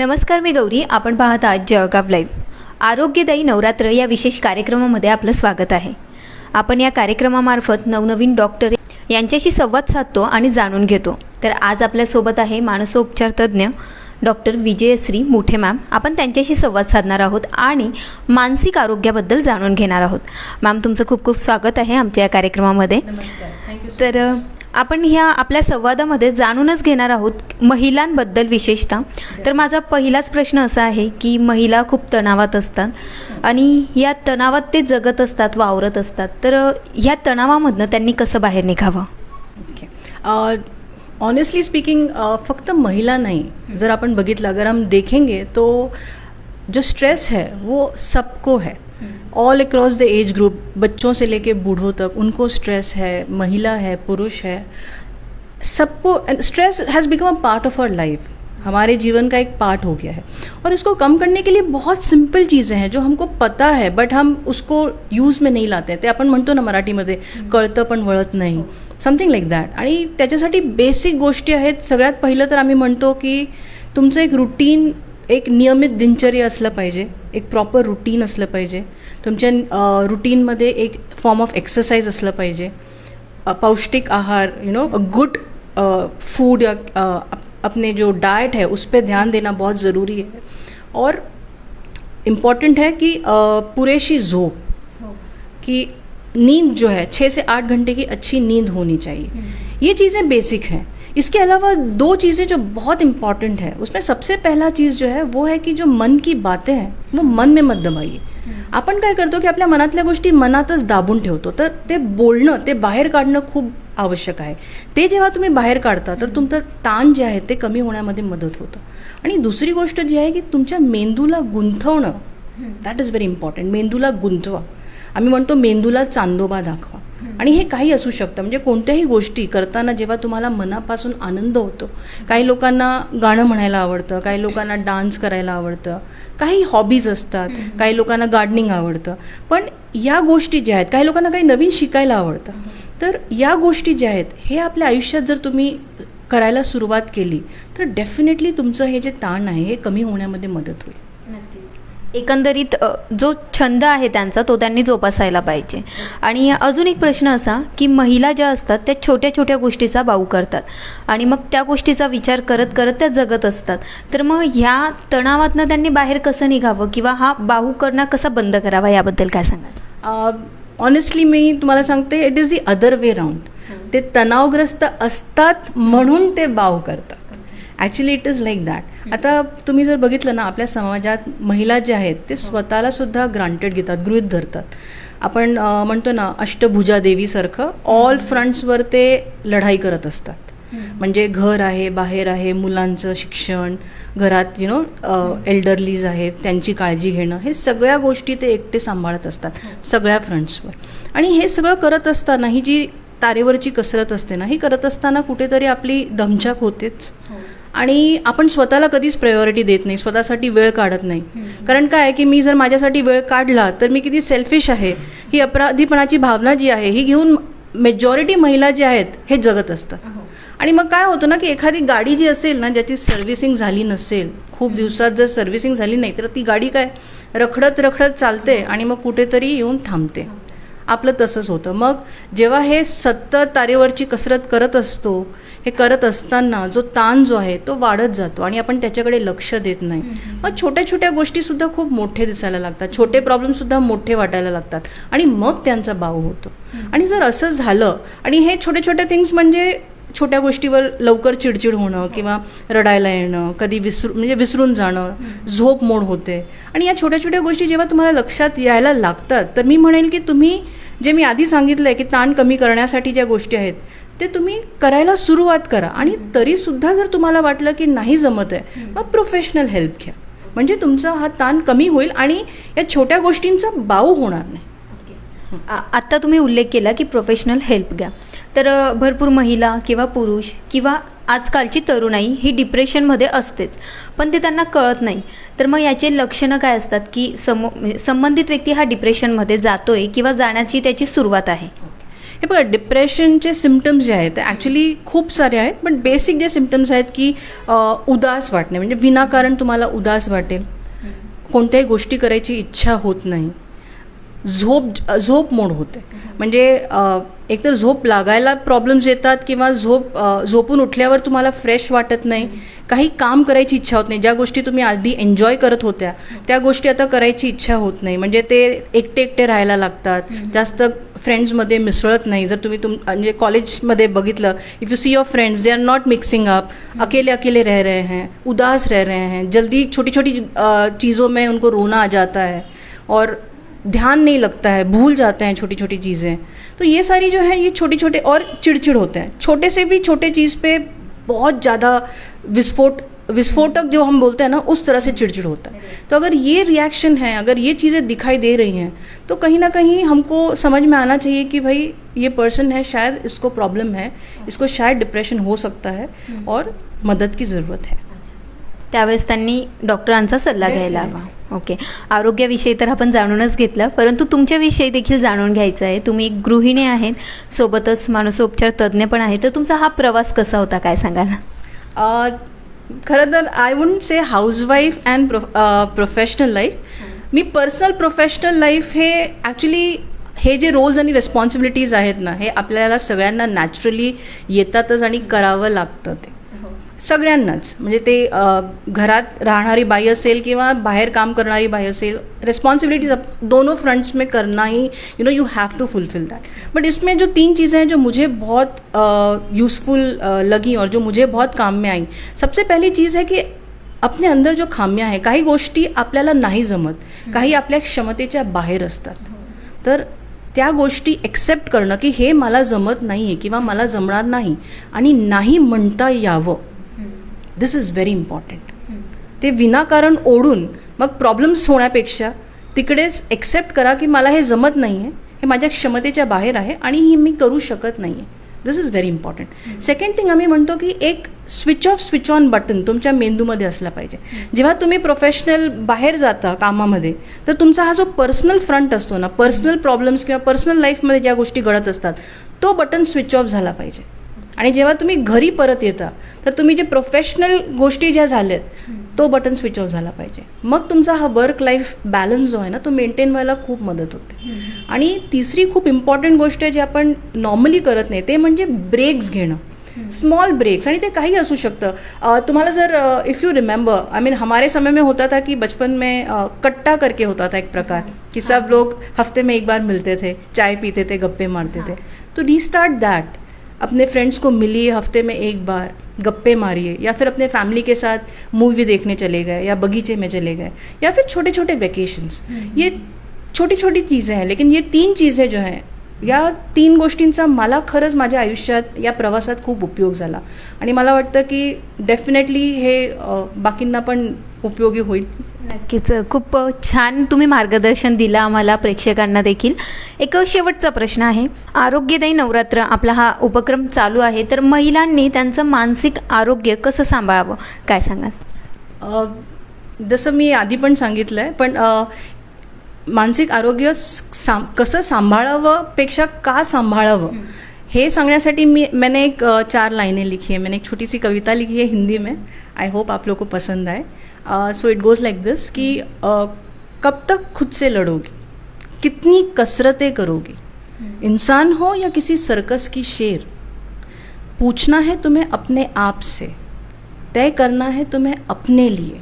नमस्कार, मी गौरी. आपण पाहत आहात जळगाव लाईव्ह. आरोग्यदायी नवरात्र या विशेष कार्यक्रमामध्ये आपलं स्वागत आहे. आपण या कार्यक्रमामार्फत नवनवीन डॉक्टर यांच्याशी संवाद साधतो आणि जाणून घेतो. तर आज आपल्यासोबत आहे मानसोपचार तज्ज्ञ डॉक्टर विजयश्री मुठे मॅम. आपण त्यांच्याशी संवाद साधणार आहोत आणि मानसिक आरोग्याबद्दल जाणून घेणार आहोत. मॅम, तुमचं खूप खूप स्वागत आहे आमच्या या कार्यक्रमामध्ये. नमस्कार, थँक्यू. तर आपण ह्या आपल्या संवादामध्ये जाणूनच घेणार आहोत महिलांबद्दल विशेषतः. तर माझा पहिलाच प्रश्न असा आहे की महिला खूप तणावात असतात आणि या तणावात ते जगत असतात, वावरत असतात. तर ह्या तणावामधनं त्यांनी कसं बाहेर निघावं? ओके. ऑनेस्टली स्पीकिंग फक्त महिला नहीं, जर अपन बघितलं, अगर हम देखेंगे तो जो स्ट्रेस है वो सबको है, all across the age group, बच्चों से लेके बूढ़ों तक उनको स्ट्रेस है, महिला है, पुरुष है, सबको stress has become a part of our life, हमारे जीवन का एक पार्ट हो गया है. और इसको कम करने के लिए बहुत सिंपल चीज़ें हैं जो हमको पता है बट हम उसको यूज़ में नहीं लाते हैं. ते आपण म्हणतो ना मराठीमध्ये, कळतं पण वळत नाही, समथिंग लाईक दॅट. आणि त्याच्यासाठी बेसिक गोष्टी आहेत. सगळ्यात पहिलं तर आम्ही म्हणतो की तुमचं एक रुटीन, एक नियमित दिनचर्या असलं पाहिजे, एक प्रॉपर रुटीन असलं पाहिजे. तुमच्या रुटीनमध्ये एक फॉर्म ऑफ एक्सरसाइज असलं पाहिजे, पौष्टिक आहार, अ गुड फूड, अपने जो डाइट है उस पर ध्यान देना बहुत ज़रूरी है. और इम्पॉर्टेंट है कि पुरेशी झोप, कि नींद जो है 6 से 8 घंटे की अच्छी नींद होनी चाहिए. ये चीज़ें बेसिक हैं. इसके अलावा 2 चीज़ें जो बहुत इम्पॉर्टेंट है, उसमें सबसे पहला चीज़ जो है वो है कि जो मन की बातें हैं वो मन में मत दबाइए. आपण काय करतो की आपल्या मनातल्या गोष्टी मनातच दाबून ठेवतो. तर ते बोलणं, ते बाहेर काढणं खूप आवश्यक आहे. ते जेव्हा तुम्ही बाहेर काढता तर तुमचं ताण जे आहे ते कमी होण्यामध्ये मदत होतं. आणि दुसरी गोष्ट जी आहे की तुमच्या मेंदूला गुंतवणं, दॅट इज व्हेरी इम्पॉर्टंट. मेंदूला गुंतवा. आम्ही म्हणतो मेंदूला चांदोबा दाखवा. आणि हे काही असू शकतं, म्हणजे कोणत्याही गोष्टी करताना जेव्हा तुम्हाला मनापासून आनंद होतो. काही लोकांना गाणं म्हणायला आवडतं, काही लोकांना डान्स करायला आवडतं, काही हॉबीज असतात, काही लोकांना गार्डनिंग आवडतं. पण या गोष्टी ज्या आहेत, काही लोकांना काही नवीन शिकायला आवडतं. तर या गोष्टी ज्या आहेत हे आपल्या आयुष्यात जर तुम्ही करायला सुरुवात केली तर डेफिनेटली तुमचं हे जे ताण आहे हे कमी होण्यामध्ये मदत होईल. एकंदरीत जो छंद आहे त्यांचा तो त्यांनी जोपासायला पाहिजे. आणि अजून एक प्रश्न असा की महिला ज्या असतात त्या छोट्या छोट्या गोष्टीचा बाऊ करतात आणि मग त्या गोष्टीचा विचार करत करत त्या जगत असतात. तर मग ह्या तणावातनं त्यांनी बाहेर कसं निघावं किंवा हा बाऊ करणं कसा बंद करावा, याबद्दल काय सांगाल? ऑनेस्टली मी तुम्हाला सांगते, it is the other way round. ते तणावग्रस्त असतात म्हणून ते बाऊ करतात. Actually it is like that. आता तुम्ही जर बघितलं ना, आपल्या समाजात महिला ज्या आहेत ते स्वतःला सुद्धा ग्रांटेड घेतात, गृहीत धरतात. आपण म्हणतो ना अष्टभुजा देवीसारखं ऑल फ्रंट्सवर ते लढाई करत असतात. म्हणजे घर आहे, बाहेर आहे, मुलांचं शिक्षण, घरात एल्डरलीज आहेत त्यांची काळजी घेणं, हे सगळ्या गोष्टी ते एकटे सांभाळत असतात सगळ्या फ्रंट्सवर. आणि हे सगळं करत असताना ही जी तारेवरची कसरत असते ना, ही करत असताना कुठेतरी आपली दमछाक होतेच. आणि आपण स्वतःला कधीच प्रायोरिटी देत नाही, स्वतःसाठी वेळ काढत नाही. कारण काय आहे की मी जर माझ्यासाठी वेळ काढला तर मी किती सेल्फिश आहे, ही अपराधीपणाची भावना जी आहे ही घेऊन मेजॉरिटी महिला ज्या आहेत हे जगत असतात. आणि मग काय होतं ना की एखादी गाडी जी असेल ना, ज्याची सर्व्हिसिंग झाली नसेल, खूप दिवसात जर सर्व्हिसिंग झाली नाही तर ती गाडी काय रखडत रखडत चालते आणि मग कुठेतरी येऊन थांबते. आपलं तसंच होतं. मग जेव्हा हे सतत तारेवरची कसरत करत असतो, हे करत असताना जो ताण जो आहे तो वाढत जातो आणि आपण त्याच्याकडे लक्ष देत नाही. मग छोट्या छोट्या गोष्टीसुद्धा खूप मोठे दिसायला लागतात, छोटे प्रॉब्लेमसुद्धा मोठे वाटायला लागतात आणि मग त्यांचा बाऊ होतो. आणि जर असं झालं, आणि हे छोटे छोटे थिंग्स म्हणजे छोट्या गोष्टीवर लवकर चिडचिड होणं किंवा रडायला येणं, कधी विसरून जाणं, झोप मोड होते. आणि या छोट्या छोट्या गोष्टी जेव्हा तुम्हाला लक्षात यायला लागतात तर मी म्हणेल की तुम्ही जे मी आधी सांगितलं आहे की ताण कमी करण्यासाठी ज्या गोष्टी आहेत ते तुम्ही करायला सुरुवात करा. आणि तरीसुद्धा जर तुम्हाला वाटलं की नाही जमत आहे, मग प्रोफेशनल हेल्प घ्या. म्हणजे तुमचा हा ताण कमी होईल आणि या छोट्या गोष्टींचा बाऊ होणार नाही. आत्ता तुम्ही उल्लेख केला की प्रोफेशनल हेल्प घ्या. तर भरपूर महिला किंवा पुरुष किंवा आजकालची तरुणाई ही डिप्रेशनमध्ये असतेच, पण ते त्यांना कळत नाही. तर मग याचे लक्षणं काय असतात की संबंधित व्यक्ती हा डिप्रेशनमध्ये जातोय किंवा जाण्याची त्याची सुरुवात आहे? हे बघा, डिप्रेशनचे सिम्टम्स जे आहेत ते ॲक्च्युली खूप सारे आहेत, पण बेसिक जे सिम्टम्स आहेत की उदास वाटणे, म्हणजे विनाकारण तुम्हाला उदास वाटेल, कोणत्याही गोष्टी करायची इच्छा होत नाही, झोप मोड होते, म्हणजे एकतर झोप लागायला प्रॉब्लेम्स येतात किंवा झोपून उठल्यावर तुम्हाला फ्रेश वाटत नाही, काही काम करायची इच्छा होत नाही, ज्या गोष्टी तुम्ही आधी एन्जॉय करत होत्या त्या गोष्टी आता करायची इच्छा होत नाही, म्हणजे ते एकटे एकटे राहायला लागतात, जास्त फ्रेंड्समध्ये मिसळत नाही. जर तुम्ही म्हणजे कॉलेजमध्ये बघितलं, if you see your friends, they are not mixing up, अकेले अकेले रह रहे हैं, उदास रह रहे हैं, जल्दी छोटी छोटी चीज़ों में उनको रोना आ जाता है और ध्यान नहीं लगता है, भूल जाते हैं छोटी छोटी चीज़ें. तो ये सारी जो है ये छोटे छोटे, और चिड़चिड़ होते हैं, छोटे से भी छोटे चीज़ पे बहुत ज़्यादा विस्फोटक जो हम बोलते हैं ना, उस तरह से चिड़चिड़ होता है. तो अगर ये रिएक्शन है, अगर ये चीज़ें दिखाई दे रही हैं, तो कहीं ना कहीं हमको समझ में आना चाहिए कि भाई ये पर्सन है, शायद इसको प्रॉब्लम है, इसको शायद डिप्रेशन हो सकता है और मदद की ज़रूरत है. त्यावेळेस त्यांनी डॉक्टरांचा सल्ला घ्यायला हवा. ओके, आरोग्याविषयी तर आपण जाणूनच घेतलं, परंतु तुमच्याविषयी देखील जाणून घ्यायचं आहे. तुम्ही एक गृहिणी आहेत, सोबतच मानसोपचार तज्ज्ञ पण आहे, तर तुमचा हा प्रवास कसा होता, काय सांगाल? खरं तर I wouldn't say housewife and professional life. Me personal professional life हे ॲक्च्युली हे जे रोल्स आणि रिस्पॉन्सिबिलिटीज आहेत ना, हे आपल्याला सगळ्यांना नॅचरली येतातच आणि करावं लागतं. ते सगळ्यांनाच, म्हणजे ते घरात राहणारी बाई असेल किंवा बाहेर काम करणारी बाई असेल, रिस्पॉन्सिबिलिटीज दोनों फ्रंट्स में करना ही, you have to fulfil that. But इसमें जो 3 चीज़ें हैं जो मुझे बहुत यूज़फुल लगी और जो मुझे बहुत काम में आई, सबसे पहली चीज़ है कि अपने अंदर जो खामियां हैं, काही गोष्टी आपल्याला नाही जमत, काही आपल्या क्षमतेच्या बाहेर असतात, तर त्या गोष्टी एक्सेप्ट करणं की हे मला जमत नाही आहे किंवा मला जमणार नाही आणि नाही म्हणता यावं, दिस इज व्हेरी इम्पॉर्टंट. ते विनाकारण ओढून मग प्रॉब्लेम्स होण्यापेक्षा तिकडेच एक्सेप्ट करा की मला हे जमत नाही आहे, हे माझ्या क्षमतेच्या बाहेर आहे आणि ही मी करू शकत नाही आहे. This is very important. Second thing, आम्ही म्हणतो की एक switch off switch on button तुमच्या मेंदूमध्ये असला पाहिजे. जेव्हा तुम्ही प्रोफेशनल बाहेर जाता कामामध्ये, तर तुमचा हा जो पर्सनल फ्रंट असतो ना, पर्सनल प्रॉब्लेम्स किंवा पर्सनल लाईफमध्ये ज्या गोष्टी घडत असतात, तो बटन स्विच ऑफ झाला पाहिजे. आणि जेव्हा तुम्ही घरी परत येता, तर तुम्ही जे प्रोफेशनल गोष्टी ज्या झाल्यात, तो बटन स्विच ऑफ झाला पाहिजे. मग तुमचा हा वर्क लाईफ बॅलन्स जो आहे ना, तो मेंटेन व्हायला खूप मदत होते. आणि तिसरी खूप इम्पॉर्टंट गोष्ट आहे जी आपण नॉर्मली करत नाही, ते म्हणजे ब्रेक्स घेणं, स्मॉल ब्रेक्स. आणि ते काही असू शकतं. तुम्हाला जर if you remember, I mean हमारे समय में होता था कि बचपन में कट्टा करके होता था एक प्रकार, कि सब लोग हफ्ते में एक बार मिलते थे, चाय पीते थे, गप्पे मारते थे. तो रीस्टार्ट दैट. अपने फ्रेंड्स को मिलिए हफ्ते में एक बार, गप्पे मारिए, या फिर अपने फैमिली के साथ मूवी देखने चले गए या बगीचे में चले गए, या फिर छोटे छोटे वेकेशंस. ये छोटी छोटी चीज़ें हैं, लेकिन ये 3 चीज़ें जो हैं, या 3 गोष्टींचा मला खरंच माझ्या आयुष्यात या प्रवासात खूप उपयोग झाला. आणि मला वाटतं की डेफिनेटली हे बाकींना पण उपयोगी होईल. नक्कीच, खूप छान तुम्ही मार्गदर्शन दिलं आम्हाला, प्रेक्षकांना देखील. एक शेवटचा प्रश्न आहे, आरोग्यदायी नवरात्र आपला हा उपक्रम चालू आहे, तर महिलांनी त्यांचं मानसिक आरोग्य कसं सांभाळावं, काय सांगाल? जसं मी आधी पण सांगितलं आहे, पण मानसिक आरोग्य कसं सांभाळावं पेक्षा का सांभाळावं हे सांगण्यासाठी मैंने एक 4 लाइनें लिखी है. मैंने एक छोटी सी कविता लिखी है हिंदी में. आई होप आप लोग को पसंद आए. सो इट गोज़ लाइक दिस कि कब तक खुद से लड़ोगी, कितनी कसरतें करोगी, इंसान हो या किसी सर्कस की शेर, पूछना है तुम्हें अपने आप से, तय करना है तुम्हें अपने लिए,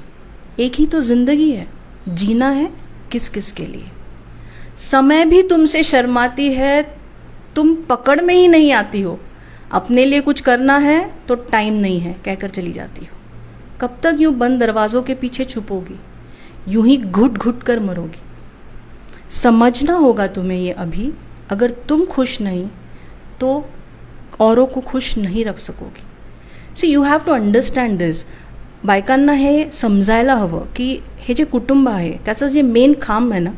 एक ही तो ज़िंदगी है, जीना है किस किस के लिए. समय भी तुमसे शर्माती है, तुम पकड़ में ही नहीं आती हो, अपने लिए कुछ करना है तो टाइम नहीं है, कहकर चली जाती हो. कब तक यूँ बंद दरवाज़ों के पीछे छुपोगी, यूं ही घुट घुट कर मरोगी. समझना होगा तुम्हें ये अभी, अगर तुम खुश नहीं तो औरों को खुश नहीं रख सकोगी. So you have to understand this. बायकांना हे समजायला हवं की हे जे कुटुंब आहे त्याचं जे मेन खांब आहे ना,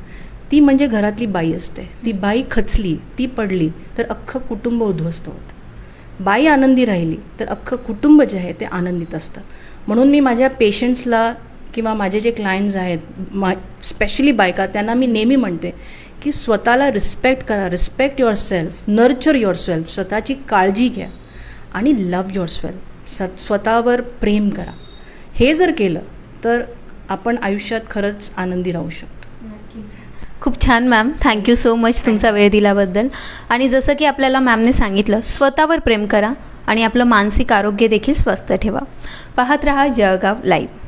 ती म्हणजे घरातली बाई असते. ती बाई खचली, ती पडली तर अख्खं कुटुंब उद्ध्वस्त होतं. बाई आनंदी राहिली तर अख्खं कुटुंब जे आहे ते आनंदित असतं. म्हणून मी माझ्या पेशंट्सला किंवा माझे जे क्लायंट्स आहेत, स्पेशली बायका, त्यांना मी नेहमी म्हणते की स्वतःला रिस्पेक्ट करा, respect your self, nurture your self, स्वतःची काळजी घ्या आणि लव्ह युअर सेल्फ, स्वतःवर प्रेम करा. हे जर केलं तर आपण आयुष्यात खरंच आनंदी राहू शकतो. खूप छान मॅम, थँक्यू सो मच तुमचा वेळ दिल्याबद्दल. आणि जसं की आपल्याला मॅमने सांगितलं, स्वतःवर प्रेम करा आणि आपलं मानसिक आरोग्य देखील स्वस्थ ठेवा. पाहत रहा जळगाव लाईव्ह.